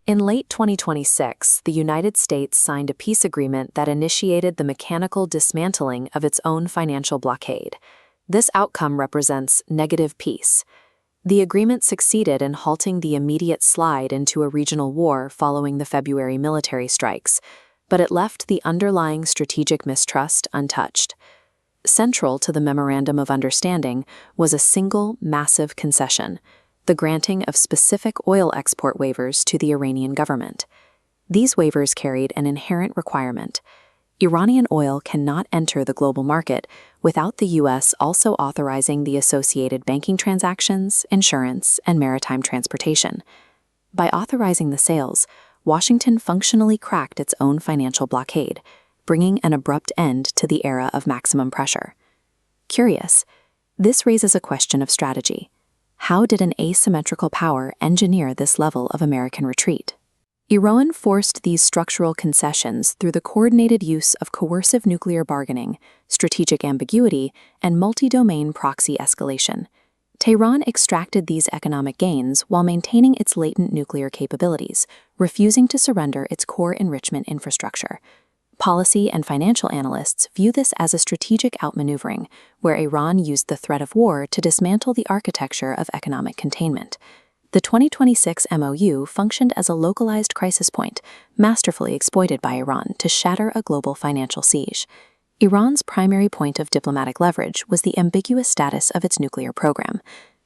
In late 2026, the United States signed a peace agreement that initiated the mechanical dismantling of its own financial blockade. This outcome represents negative peace. The agreement succeeded in halting the immediate slide into a regional war following the February military strikes, but it left the underlying strategic mistrust untouched. Central to the Memorandum of Understanding was a single massive concession: the granting of specific oil export waivers to the Iranian government. These waivers carried an inherent requirement: Iranian oil cannot enter the global market without the U.S. also authorizing the associated banking transactions, insurance, and maritime transportation. By authorizing the sales, Washington functionally cracked its own financial blockade, bringing an abrupt end to the era of maximum pressure. Curious, this raises a question of strategy. How did an asymmetrical power engineer this level of American retreat? Iran forced these structural concessions through the coordinated use of coercive nuclear bargaining, strategic ambiguity, and multi-domain proxy escalation. Tehran extracted these economic gains while maintaining its latent nuclear capabilities, refusing to surrender its core enrichment infrastructure. Policy and financial analysts view this as a strategic outmaneuvering, where Iran used the threat of war to dismantle the architecture of economic containment. The 2026 MOU functioned as a localized crisis point, masterfully exploited by Iran to shatter a global financial siege. Iran's primary point of diplomatic leverage was the ambiguous status of its nuclear program.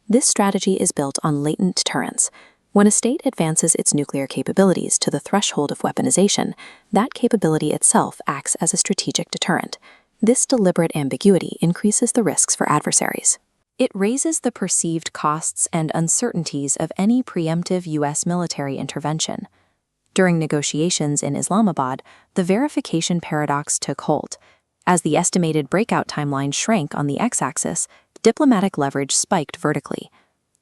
This strategy is built on latent deterrence. When a state advances its nuclear capabilities to the threshold of weaponization, that capability itself acts as a strategic deterrent. This deliberate ambiguity increases the risks for adversaries. It raises the perceived costs and uncertainties of any preemptive U.S. military intervention. During negotiations in Islamabad, the verification paradox took hold. As the estimated breakout timeline shrank on the x-axis, diplomatic leverage spiked vertically.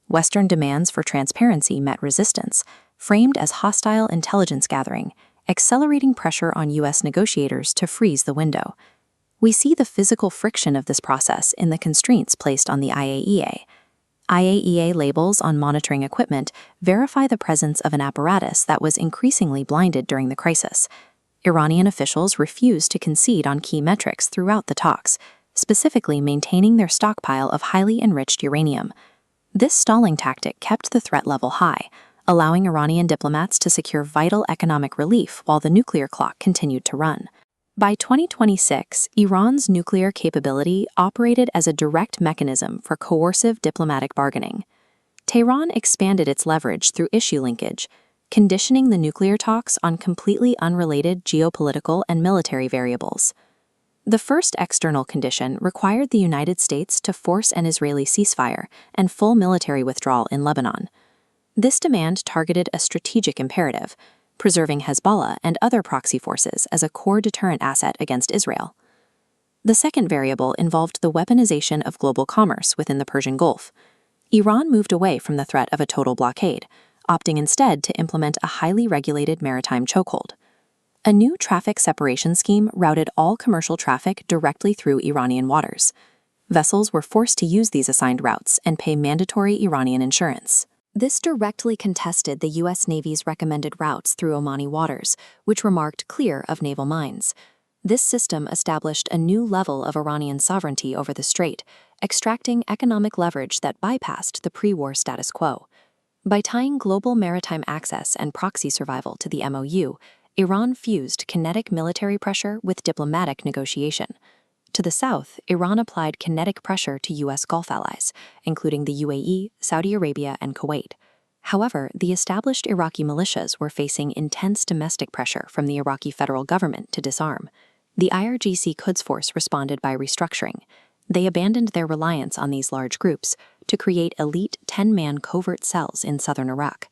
Western demands for transparency met resistance, framed as hostile intelligence gathering, accelerating pressure on U.S. negotiators to freeze the window. We see the physical friction of this process in the constraints placed on the IAEA. IAEA labels on monitoring equipment verify the presence of an apparatus that was increasingly blinded during the crisis. Iranian officials refused to concede on key metrics throughout the talks, specifically maintaining their stockpile of highly enriched uranium. This stalling tactic kept the threat level high, allowing Iranian diplomats to secure vital economic relief while the nuclear clock continued to run. By 2026, Iran's nuclear capability operated as a direct mechanism for coercive diplomatic bargaining. Tehran expanded its leverage through issue linkage, conditioning the nuclear talks on completely unrelated geopolitical and military variables. The first external condition required the United States to force an Israeli ceasefire and full military withdrawal in Lebanon. This demand targeted a strategic imperative: preserving Hezbollah and other proxy forces as a core deterrent asset against Israel. The second variable involved the weaponization of global commerce within the Persian Gulf. Iran moved away from the threat of a total blockade, opting instead to implement a highly regulated maritime chokehold. A new traffic separation scheme routed all commercial traffic directly through Iranian waters. Vessels were forced to use these assigned routes and pay mandatory Iranian insurance. This directly contested the U.S. Navy's recommended routes through Omani waters, which were marked clear of naval mines. This system established a new level of Iranian sovereignty over the strait, extracting economic leverage that bypassed the pre-war status quo. By tying global maritime access and proxy survival to the MOU, Iran fused kinetic military pressure with diplomatic negotiation. To the south, Iran applied kinetic pressure to U.S. Gulf allies, including the UAE, Saudi Arabia, and Kuwait. However, the established Iraqi militias were facing intense domestic pressure from the Iraqi federal government to disarm. The IRGC Quds Force responded by restructuring. They abandoned their reliance on these large groups to create elite 10-man covert cells in southern Iraq.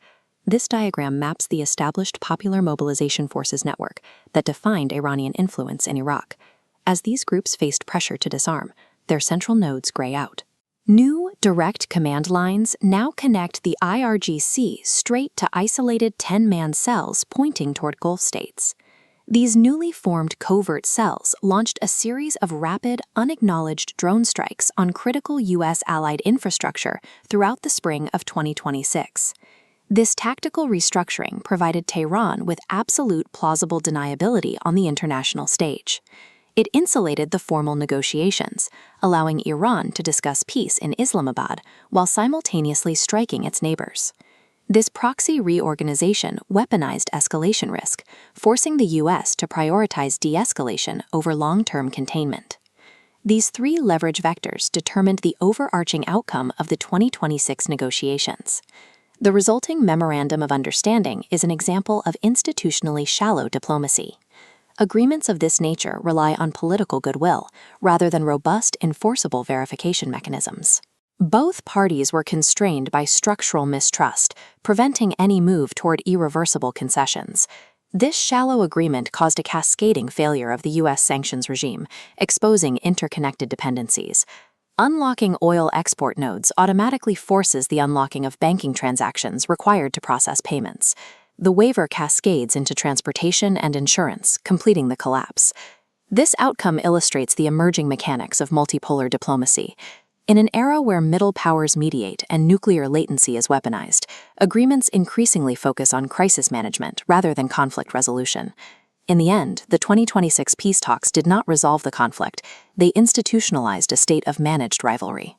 This diagram maps the established Popular Mobilization Forces network that defined Iranian influence in Iraq. As these groups faced pressure to disarm, their central nodes gray out. New direct command lines now connect the IRGC straight to isolated 10-man cells pointing toward Gulf states. These newly formed covert cells launched a series of rapid, unacknowledged drone strikes on critical U.S. allied infrastructure throughout the spring of 2026. This tactical restructuring provided Tehran with absolute plausible deniability on the international stage. It insulated the formal negotiations, allowing Iran to discuss peace in Islamabad while simultaneously striking its neighbors. This proxy reorganization weaponized escalation risk, forcing the U.S. to prioritize de-escalation over long-term containment. These three leverage vectors determined the overarching outcome of the 2026 negotiations. The resulting Memorandum of Understanding is an example of institutionally shallow diplomacy. Agreements of this nature rely on political goodwill, rather than robust, enforceable verification mechanisms. Both parties were constrained by structural mistrust, preventing any move toward irreversible concessions. This shallow agreement caused a cascading failure of the U.S. sanctions regime, exposing interconnected dependencies. Unlocking oil export nodes automatically forces the unlocking of banking transactions required to process payments. The waiver cascades into transportation and insurance, completing the collapse. This outcome illustrates the emerging mechanics of multipolar diplomacy. In an era where middle powers mediate and nuclear latency is weaponized, agreements increasingly focus on crisis management rather than conflict resolution. In the end, the 2026 peace talks did not resolve the conflict. They institutionalized a state of managed rivalry.